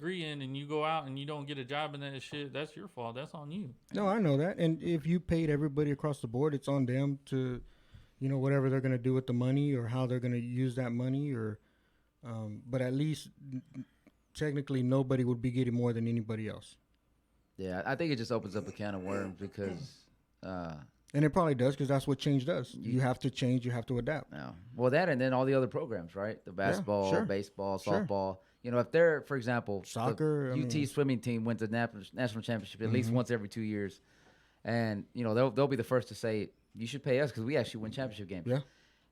degree in and you go out and you don't get a job in that shit, that's your fault. That's on you. No, I know that. And if you paid everybody across the board, it's on them to, whatever they're going to do with the money or how they're going to use that money. But at least technically nobody would be getting more than anybody else. Yeah, I think it just opens up a can of worms because. And it probably does because that's what change does. You have to change. You have to adapt. Yeah. Well, that and then all the other programs, right? The basketball, sure. baseball, Sure. softball. If they're, for example, Soccer, the UT swimming team wins the national championship at least once every 2 years, and they'll be the first to say you should pay us because we actually win championship games. Yeah.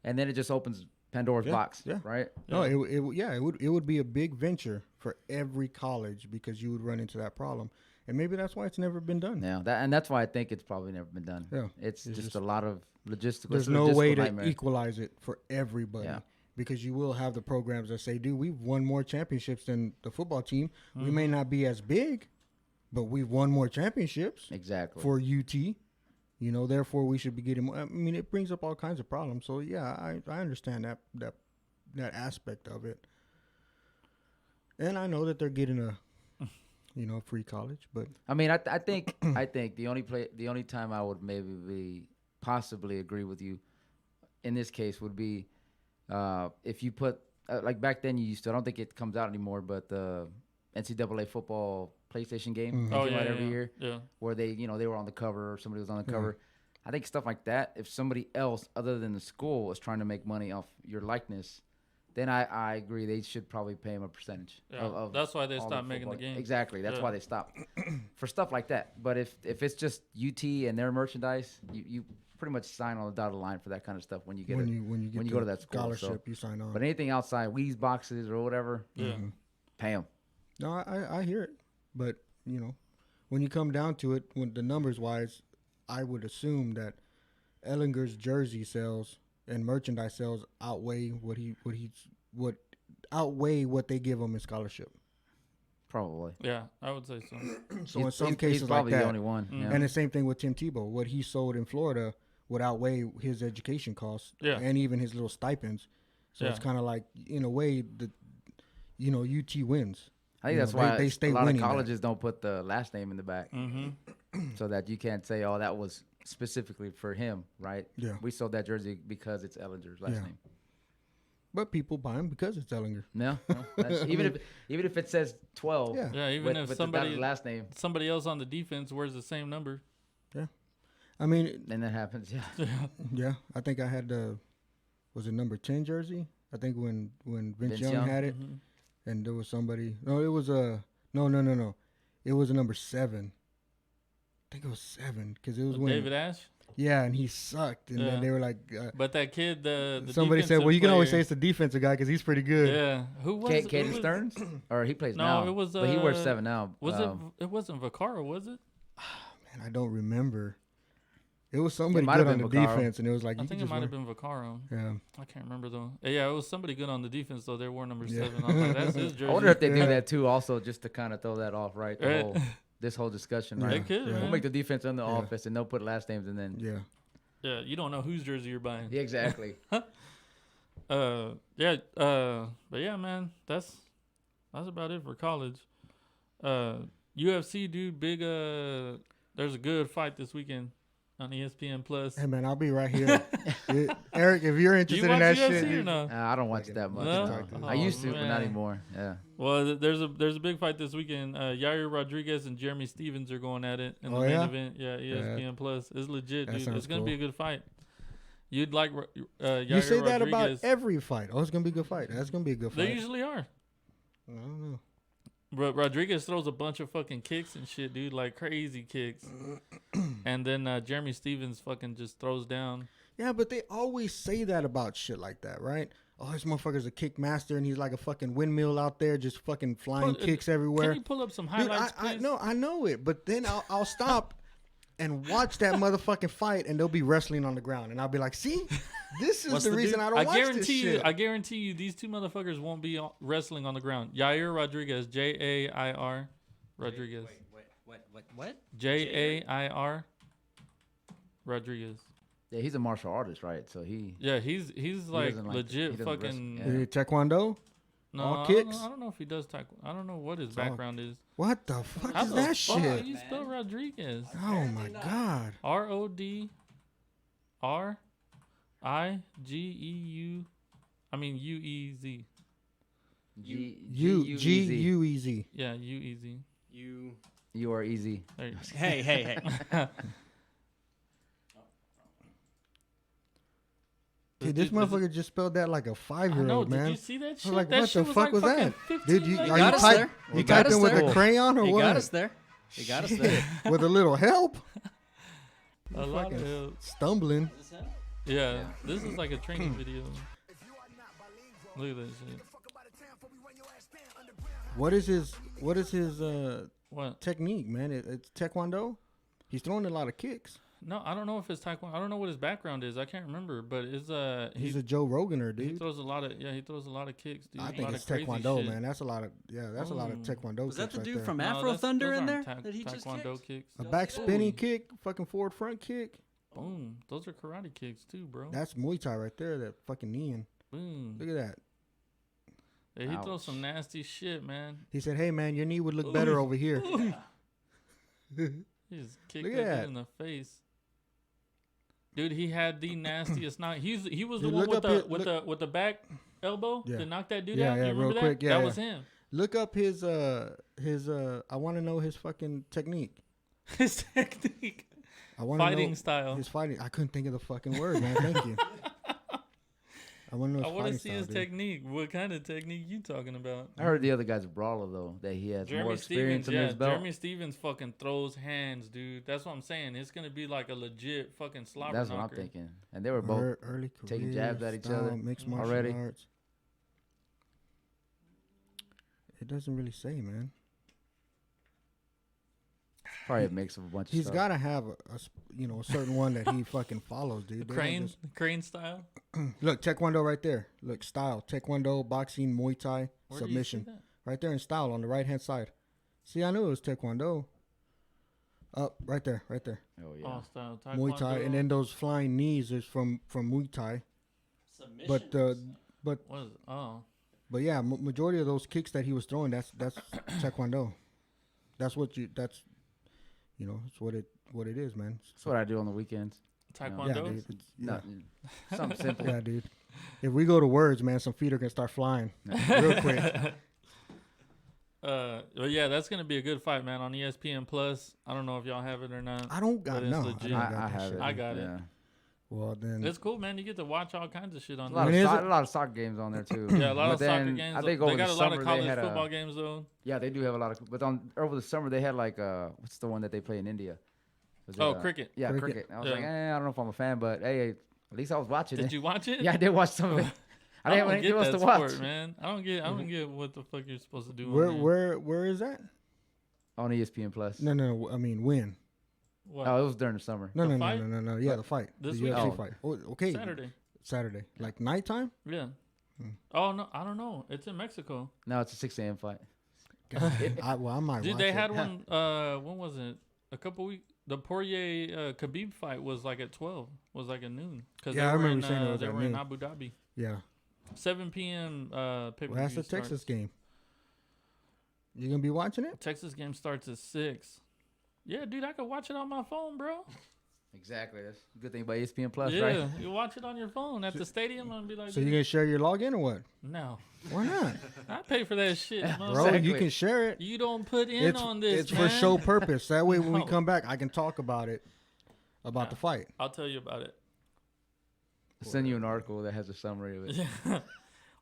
And then it just opens Pandora's box, right? No, it would be a big venture for every college because you would run into that problem. And maybe that's why it's never been done. Yeah, that's why I think it's probably never been done. Yeah, it's just a lot of logistical. There's no way to equalize it for everybody because you will have the programs that say, "Dude, we've won more championships than the football team. We may not be as big, but we've won more championships exactly for UT. Therefore we should be getting more." I mean, it brings up all kinds of problems. So yeah, I understand that aspect of it, and I know that they're getting a free college, but I mean, I think the only time I would maybe possibly agree with you in this case would be if you put like back then you used to. I don't think it comes out anymore, but the NCAA football PlayStation game came out every year, where they they were on the cover or somebody was on the cover. I think stuff like that. If somebody else other than the school is trying to make money off your likeness, then I agree they should probably pay him a percentage. Of that's why they stopped making the game. Exactly. That's why they stopped for stuff like that. But if it's just UT and their merchandise, you pretty much sign on the dotted line for that kind of stuff when you get when you go to that school. Scholarship, you sign on. But anything outside Wheeze boxes or whatever, pay them. No, I hear it, but when you come down to it, when the numbers wise, I would assume that Ellinger's jersey sales and merchandise sales outweigh what they give him in scholarship. Probably. Yeah, I would say so. So in some cases he's probably like that, the only one. And the same thing with Tim Tebow. What he sold in Florida would outweigh his education costs and even his little stipends. So it's kind of like, in a way, UT wins. I think that's why a lot of colleges don't put the last name in the back, so that you can't say, "Oh, that was specifically for him," right? Yeah. We sold that jersey because it's Ellinger's last name. But people buy them because it's Ellinger. No, even if it says 12. Yeah. Even if somebody last name, somebody else on the defense wears the same number. Yeah. I mean, and that happens. Yeah. I think I had was it number 10 jersey? I think when Vince Young had it. And there was somebody. No, it was no. It was a number 7. I think it was 7 because it was when David Ash. Yeah, and he sucked, and then they were like. But that kid, the somebody said, "Well, you can always say it's the defensive guy because he's pretty good." Yeah, who was it? Caden Stearns, or he plays now? No, it was. But he wears 7 now. Was it? It wasn't Vaccaro, was it? Man, I don't remember. It was somebody good on the defense, and it was like I think it might have been Vaccaro. Yeah, I can't remember though. Yeah, it was somebody good on the defense though. They wore number 7. I was like, that's his jersey. I wonder if they do that too, also just to kind of throw that off, right? This whole discussion, right? They could. We'll make the defense and the offense, and they'll put last names, and then yeah, you don't know whose jersey you're buying. Yeah, exactly. But yeah, man, that's about it for college. UFC, dude, big. There's a good fight this weekend on ESPN Plus. Hey man, I'll be right here. Eric, if you're interested in that UFC shit, or no? I don't watch it that much. No? I used to, but not anymore. Yeah. Well, there's a big fight this weekend. Yair Rodriguez and Jeremy Stevens are going at it in the main event. Yeah, ESPN Plus. It's legit, dude. It's gonna be a good fight. You'd like Yair You say Rodriguez. that about every fight. Oh, it's gonna be a good fight. That's gonna be a good fight. They usually are. I don't know. But Rodriguez throws a bunch of fucking kicks and shit, dude, like crazy kicks. And then Jeremy Stevens fucking just throws down. Yeah, but they always say that about shit like that, right? Oh, this motherfucker's a kick master, and he's like a fucking windmill out there, just fucking flying kicks everywhere. Can you pull up some highlights, please? No, I know it, but then I'll stop and watch that motherfucking fight, and they'll be wrestling on the ground, and I'll be like, see, this is the reason I don't watch this shit. I guarantee you, these two motherfuckers won't be wrestling on the ground. Yair Rodriguez, Jair Rodriguez. What? Jair Rodriguez. Yeah, he's a martial artist, right? So he. Yeah, he's like legit fucking. Taekwondo. No, all kicks. I don't know if he does taekwondo. I don't know what his background is. What the fuck How is the that fuck shit? do you spell Rodriguez? Oh my god. RODRIGEU. I mean UEZ. G-U-E-Z. Yeah, UEZ. You are easy. There you go. Hey. Dude, this motherfucker just spelled that like a 5-year-old, man. Did you see that I was shit? like, That what shit the was fuck like was that? 15 Dude, you minutes. are got us there. you You got typing us with there. a crayon or You what? got us there. You got us there. With a little help? A lot of Fucking stumbling. yeah, this is like a training video. Look at that shit. What is his What? technique, man? It's taekwondo. He's throwing a lot of kicks. No, I don't know if it's taekwondo. I don't know what his background is. I can't remember, but it's He's a Joe Roganer, he dude. throws a lot of kicks, dude. I A think lot it's of crazy taekwondo, shit. man. That's a lot of a lot of taekwondo. Was that kicks the right dude there. from No, Afro that's- Thunder those in aren't there that he just taekwondo kicked? kicks. A back spinning kick, fucking forward front kick? Boom. Those are karate kicks too, bro. That's Muay Thai right there. That fucking kneeing. Boom. Look at that. Yeah, he Ouch. throws some nasty shit, man. He said, "Hey, man, your knee would look better over here." He just kicked Look that at dude that. in the face. Dude, he had the nastiest knock. He was the Dude, one look with up the back elbow Yeah. to knock that dude Yeah, out. yeah, You remember real that? quick. Yeah, that yeah. was him. Look up his I want to know his fucking technique. His technique, I want to fighting know style. his fighting. I couldn't think of the fucking word, man. Thank you. I want to know I his want fighting to see style, his dude. technique. What kind of technique you talking about? I heard the other guy's a brawler though. That he has more Jeremy experience Stevens, in his belt. Jeremy Stevens fucking throws hands, dude. That's what I'm saying. It's gonna be like a legit fucking slobber That's what I'm knocker. thinking. And they were both Early taking career jabs at each style, other mixed martial already. arts. It doesn't really say, man. probably a mix of a bunch of He's stuff. got to have a certain one that he fucking follows, dude. They don't Crane style. look, taekwondo right there. Look, style. Taekwondo, boxing, Muay Thai, Where submission. Do you see Right there in style on the right hand side. See, I knew it was taekwondo. Up, right there, right there. Oh that? yeah. Oh, style. Muay Thai, and then those flying knees is from Muay Thai. But What is it? Oh. but yeah, majority of those kicks that he was throwing, that's taekwondo. That's it's what it is, man. That's what I do on the weekends. Taekwondo. Yeah, dude. Yeah. Not, something simple. Yeah, dude. If we go to words, man, some feet are gonna start flying real quick. But yeah, that's gonna be a good fight, man, on ESPN Plus. I don't know if y'all have it or not. I don't got But it's no. legit. I, don't I got that have shit. it. I got it. yeah. Well, then It's cool, man. You get to watch all kinds of shit on A lot, there. When is a lot of soccer games on there too. Yeah, a lot But of soccer then games. I think They over got the a lot summer of college they had football games though. Yeah, they do have a lot of. But over the summer they had like what's the one that they play in India? Was Oh, it, cricket. Yeah, Cricket. cricket. I was Yeah. like, I don't know if I'm a fan, but hey, at least I was watching Did it. you watch it? Yeah, I did watch some of it. I I didn't have don't anything get else that to watch. sport, man. I don't get what the fuck you're supposed to do. where on there. where is that? On ESPN Plus. No. I mean, when? What? Oh, it was during the summer. No, The no, fight? no, no, no, no. Yeah, the fight. This the week? UFC Oh. fight. Oh, okay. Saturday. Like nighttime? Yeah. Hmm. Oh no, I don't know. It's in Mexico. No, it's a 6 a.m. fight. I might Dude, watch they it. had one. When was it? A couple weeks. The Poirier Khabib fight was like at 12. Was like at noon. Cause Yeah, I they were remember in, saying it was they at were in noon. Abu Dhabi. Yeah. 7 p.m. Pay-per-view Well, that's the starts. Texas game. You gonna be watching it? Texas game starts at 6. Yeah, dude, I could watch it on my phone, bro. Exactly. That's a good thing about ESPN Plus, Yeah, right? you watch it on your phone at the stadium and be like, So you gonna share your login or what? no, Why not, I pay for that shit, bro? bro. You can share it. You don't put in on this, It's man. for show purpose. That way, when we No. come back, I can talk about it, about the fight. I'll tell you about it. I'll send you an article that has a summary of it. Yeah.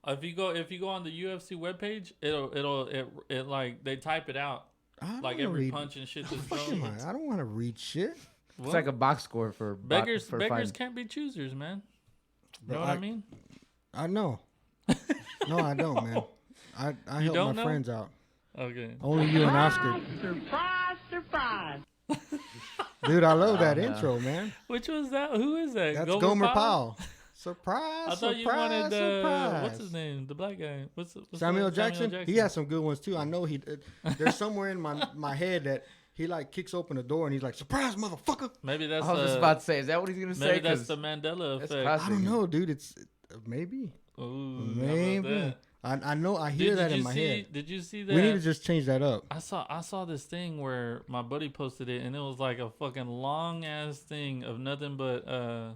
If you go on the UFC webpage, it like they type it out I don't like wanna every read, punch and shit that's Fuck am thrown. I don't want to read shit. It's like a box score for beggars. for Beggars fighting. can't be choosers, man. You Bro, know what I mean? I know. No, I don't, man. I help don't my know? friends out. Okay. Only you and Oscar. Surprise! Dude, I love that yeah. intro, man. Which was that? Who is that? That's Gomer Powell. Surprise! I thought you surprise, wanted surprise. what's his name? The black guy. What's Samuel Jackson? He has some good ones too. I know he. There's somewhere in my head that he like kicks open the door and he's like, "Surprise, motherfucker!" Maybe that's. I was just about to say, is that what he's gonna say? Maybe that's 'Cause the Mandela that's effect. classic. I don't know, dude. It's maybe. Ooh, Maybe. I know. I hear that in my head. Did you see that? We need to just change that up. I saw this thing where my buddy posted it, and it was like a fucking long ass thing of nothing but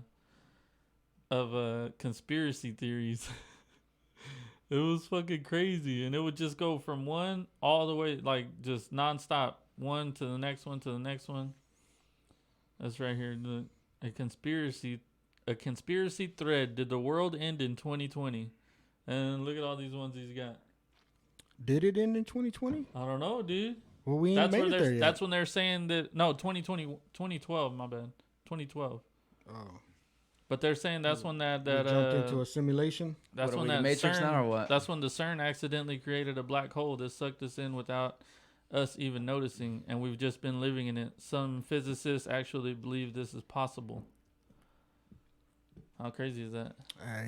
conspiracy theories. It was fucking crazy, and it would just go from one all the way, like just nonstop, one to the next one to the next one. That's right here. A conspiracy thread. Did the world end in 2020? And look at all these ones he's got. Did it end in 2020? I don't know, dude. Well, we ain't made it there yet. That's when they're saying that. No, 2012. My bad. 2012. Oh. But they're saying that's when that jumped into a simulation. That's what when are we, that Matrix CERN, now or what? That's when the CERN accidentally created a black hole that sucked us in without us even noticing, and we've just been living in it. Some physicists actually believe this is possible. How crazy is that?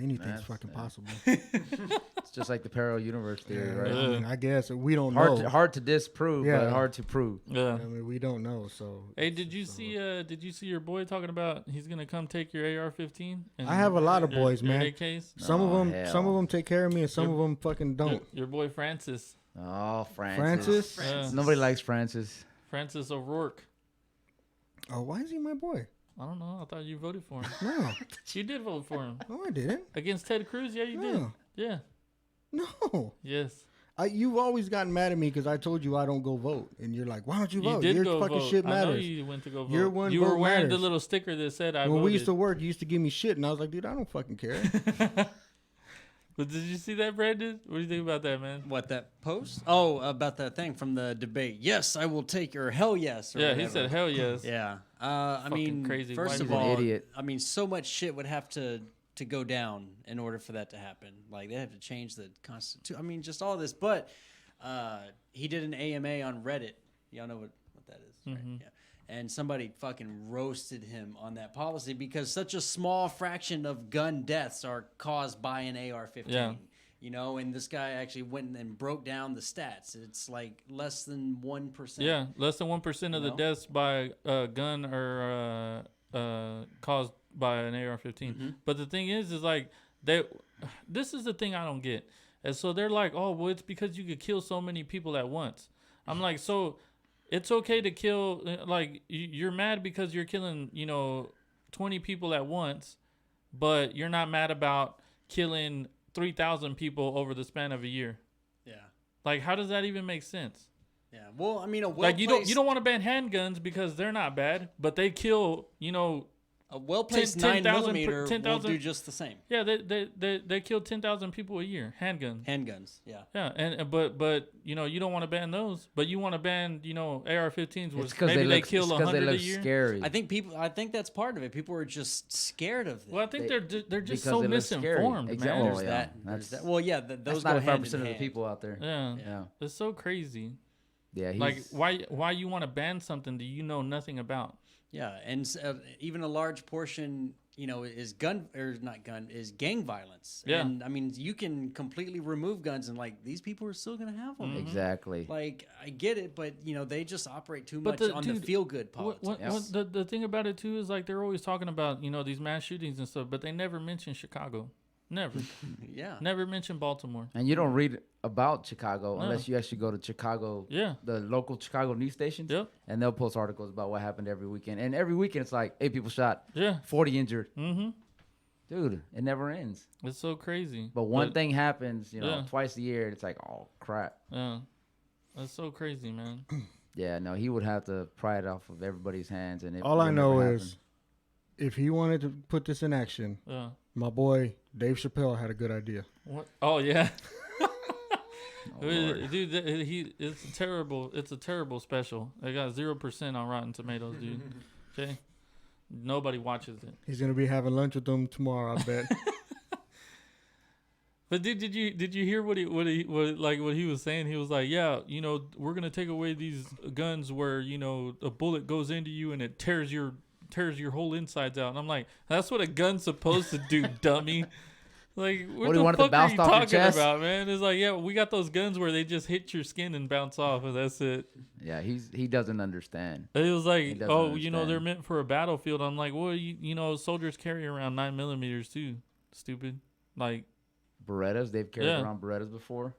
Anything's fucking possible. It's just like the parallel universe theory, right? I mean, I guess we don't know. Hard to disprove, but hard to prove. Yeah. I mean, we don't know. So. Hey, did you see your boy talking about he's gonna come take your AR-15? I have a lot of boys, man. AKs? Some of them take care of me, and some of them fucking don't. Your boy Francis. Oh, Francis. Nobody likes Francis. Francis O'Rourke. Oh, why is he my boy? I don't know. I thought you voted for him. No. You did vote for him. No, I didn't. Against Ted Cruz? Yeah, you did. Yeah. No. Yes. You've always gotten mad at me because I told you I don't go vote. And you're like, why don't you vote? You did Your go fucking vote. shit matters. I know you went to go vote. Your one you vote were wearing matters. the little sticker that said I voted. When we used to work, you used to give me shit. And I was like, dude, I don't fucking care. But did you see that, Brandon? What do you think about that, man? What, that post? Oh, about that thing from the debate. Yes, I will take your hell yes. Or whatever. He said hell yes. Yeah. I mean, crazy. first of He's all, an idiot. I mean, so much shit would have to go down in order for that to happen. Like, they have to change the Constitution. I mean, just all this. But he did an AMA on Reddit. Y'all know what that is, right? Yeah. And somebody fucking roasted him on that policy because such a small fraction of gun deaths are caused by an AR-15. Yeah. You know, and this guy actually went and broke down the stats. It's like less than 1%. Yeah, less than 1% of the deaths by gun are caused by an AR-15. Mm-hmm. But the thing is like this is the thing I don't get. And so they're like, oh, well, it's because you could kill so many people at once. I'm like, so it's okay to kill, like, you're mad because you're killing, 20 people at once, but you're not mad about killing 3,000 people over the span of a year. Yeah. Like, how does that even make sense? Yeah. Well, I mean, you don't want to ban handguns because they're not bad, but they kill, a well-placed 9mm will do just the same. Yeah, they kill 10,000 people a year. Handguns. Yeah. Yeah, and but you don't want to ban those, but you want to ban AR-15s, which maybe they kill 100 a year. Scary. I think that's part of it. People are just scared of them. Well, I think they're just so misinformed, exactly. man. There's that. Well, yeah, those that's go 95% hand of in the people out there. Yeah, it's so crazy. Yeah, like why you want to ban something that you know nothing about? Yeah, and even a large portion, is is gang violence. Yeah. And I mean, you can completely remove guns, and like these people are still gonna have them. Exactly. Like I get it, but they just operate too much on the feel good politics. The thing about it too is like they're always talking about these mass shootings and stuff, but they never mention Chicago. Never. Yeah. Never mention Baltimore. And you don't read about Chicago unless you actually go to Chicago. Yeah. The local Chicago news stations. Yep. And they'll post articles about what happened every weekend. And every weekend it's like 8 people shot. Yeah. 40 injured. Mm-hmm. Dude, it never ends. It's so crazy. But one thing happens, twice a year. It's like, oh crap. Yeah. That's so crazy, man. Yeah. No, he would have to pry it off of everybody's hands. And all I know is, if he wanted to put this in action, my boy Dave Chappelle had a good idea. What? Oh yeah, dude, it's a terrible special. They got 0% on Rotten Tomatoes, dude. Okay, nobody watches it. He's gonna be having lunch with them tomorrow, I bet. But did you hear what he was saying? He was like, yeah, we're gonna take away these guns where a bullet goes into you and it tears your whole insides out. And I'm like, that's what a gun's supposed to do, dummy. Like, what the fuck are you talking about, man? It's like, yeah, we got those guns where they just hit your skin and bounce off, and that's it. Yeah, he doesn't understand. It was like, they're meant for a battlefield. I'm like, well, soldiers carry around 9mm too. Stupid. Like, Berettas. They've carried Yeah. around Berettas before.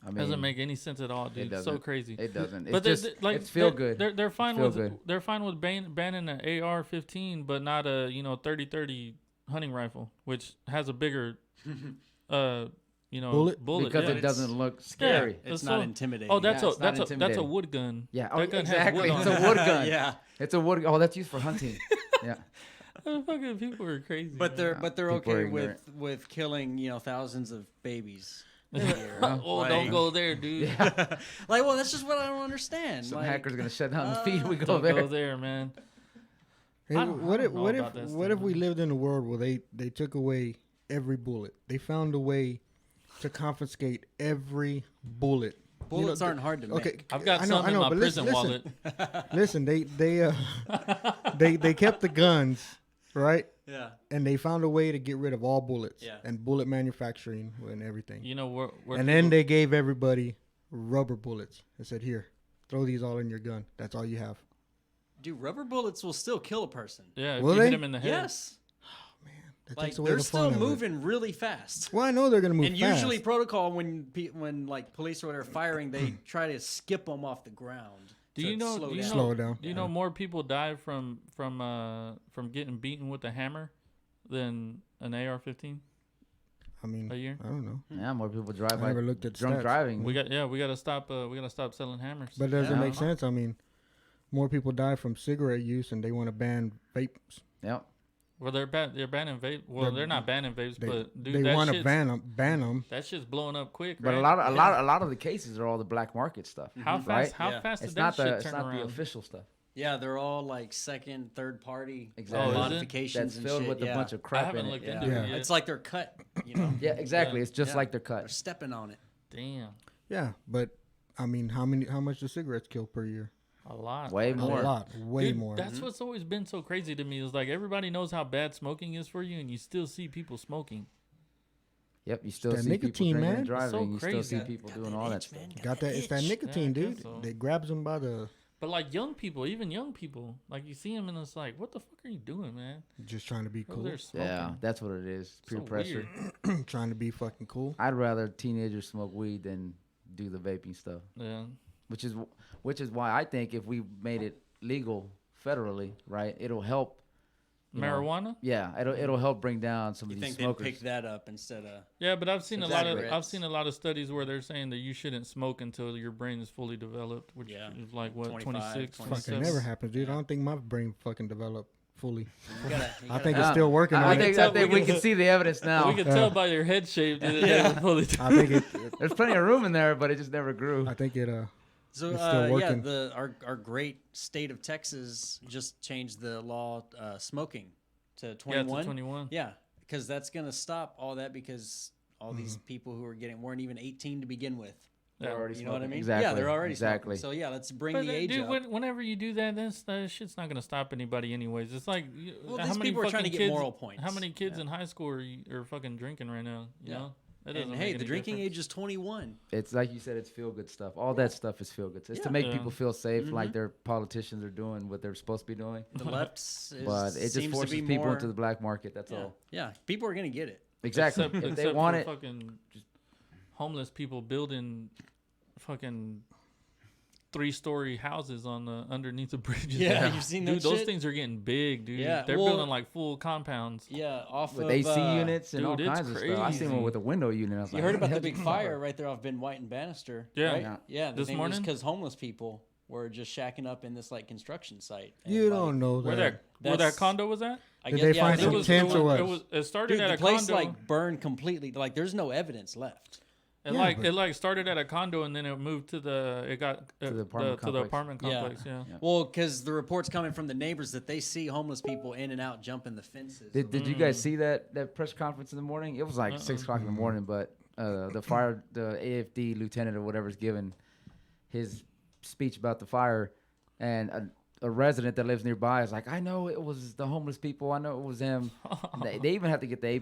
I mean, Doesn't make any sense at all, dude. It's so doesn't. crazy. It doesn't. It's But just it's feel good. They're fine Feel with good. they're fine with banning an AR-15, but not a 30-30 hunting rifle, which has a bigger Bullet? bullet because yeah. it doesn't look scary. It's That's not so- intimidating. Oh, that's Yeah, it's not that's a intimidating. wood gun. Yeah, that gun exactly. has It's wood a on it. wood gun. yeah. It's a wood. Oh, that's used for hunting. Yeah. Fucking people are crazy. But they're People are okay ignorant. with killing thousands of babies. oh, don't go there, dude. Like, well, that's just what I don't understand. Some like, hacker's gonna shut down the feed. We go Don't there. go there, man. Hey, I don't what if know what about if that what stuff, if we man. lived in a world where they took away every bullet? They found a way to confiscate every bullet. bullets aren't hard to make. Okay, I've got I know, some in I know, my but prison listen, wallet. Listen, they kept the guns, right? Yeah. And they found a way to get rid of all bullets Yeah. and bullet manufacturing and everything. You know where And then they gave everybody rubber bullets and said, "Here, throw these all in your gun. That's all you have." Dude, rubber bullets will still kill a person. yeah, if Will you they? hit him in the head. Yes. That Like, takes away they're the still fun of it. moving really fast. Well, I know they're gonna move And fast. usually protocol when like police or whatever are firing, they try to skip them off the ground. Do to you know? slow Do you down. know? Slow it down. Do you know more people die from getting beaten with a hammer than an AR-15 I mean, a year? I don't know. Yeah, more people drive I by never looked at drunk stats. driving. We gotta stop. We gotta stop selling hammers. But does it Yeah. make sense? I mean, more people die from cigarette use, and they want to ban vapes. Yep. Well, they're banning vape. Well, they're not banning vapes, They, but dude, they that want to shit's- ban them. That shit's blowing up quick. But right? a lot of the cases are all the black market stuff. How fast? right? How Yeah. fast It's did not that the shit it's turn not the around? official stuff. Yeah, they're all like second, third party Exactly. Oh, is it? modifications That's and filled shit. with yeah. a bunch of I crap haven't in it. looked Yeah. into Yeah. it yet. It's like they're cut, you know. Yeah, exactly. Yeah. It's just Yeah. like they're They're cut. stepping on it. Damn, Yeah, but I mean, how much do cigarettes kill per year? a lot. Way A more. lot, way Dude, more. That's what's always been so crazy to me is like everybody knows how bad smoking is for you, and you still see people smoking. Yep, you still that see nicotine, people drinking man. and It's driving. so you still crazy. see people doing all that stuff. Got that? It's that nicotine, Yeah, I dude. guess so. They grabs them by the But like young people, even young people, like you see them and it's like, what the fuck are you doing, man? just trying to be Bro, cool, they're smoking. Yeah, that's what it is. Peer So pressure. weird. trying to be fucking cool. I'd rather teenagers smoke weed than do the vaping stuff, Yeah. which is why I think if we made it legal federally, right, it'll help. you know, Marijuana? Yeah, it'll help bring down some You of these think they'd smokers. pick that up instead of Yeah, but I've seen Cigarettes. I've seen a lot of studies where they're saying that you shouldn't smoke until your brain is fully developed, which Yeah. is like what 25, 26, 27. Fucking never happens, dude. I don't think my brain fucking developed fully. you gotta, I think it's Yeah. still working I on think, it. I think we can see the evidence now. We can tell by your head shape that it was fully I think it. There's plenty of room in there, but it just never grew. I think it. So It's still yeah, working. our great state of Texas just changed the law smoking to 21. Yeah, to 21. Yeah, because that's gonna stop all that because all these people who weren't even 18 to begin with. Yeah. already You know what I smoking. mean? Exactly. Yeah, they're already exactly. smoking. So yeah, let's bring But the age dude, up. whenever you do that, that shit's not gonna stop anybody anyways. It's like Well, how these many people are trying to fucking get kids, moral points. How many kids Yeah. in high school are fucking drinking right now? You Yeah. know, that And doesn't hey, make the any drinking difference. age is 21. It's like you said, it's feel good stuff. All that stuff is feel good. It's to Yeah. make Yeah. people feel safe, like their politicians are doing what they're supposed to be doing. The left is, But it just seems to forces be people more, into the black market. That's yeah. all. Yeah, people are gonna get it. Exactly. Except, if they except want for it, fucking just homeless people building fucking 3-story houses on the underneath the bridges. Yeah, you've seen that dude. Those shit? things are getting big, dude. Yeah, They're well- building like full compounds. Yeah, off with of AC uh, units and all dude, it's kinds of stuff. I seen one crazy. with a window unit. I was You like, heard how about the hell big did you fire fire? right there off Ben White and Bannister? Yeah. right? Yeah. Yeah. This thing morning? because homeless people were just shacking up in this like construction site. And, You like, don't know Where that. that That's- condo was at? I Did guess, they yeah, find it some was- tents or what? It started Dude, at the a place condo. like burned completely. Like, there's no evidence left. It Yeah, like but- it like started at a condo and then it moved to the the apartment to the complex. apartment Yeah. complex. Yeah. Well, because the reports coming from the neighbors that they see homeless people in and out jumping the fences. Did you guys see that press conference in the morning? It was like 6 o'clock in the morning, but the AFD lieutenant or whatever's giving his speech about the fire, and a resident that lives nearby is like, I know it was the homeless people. I know it was him. They even have to get the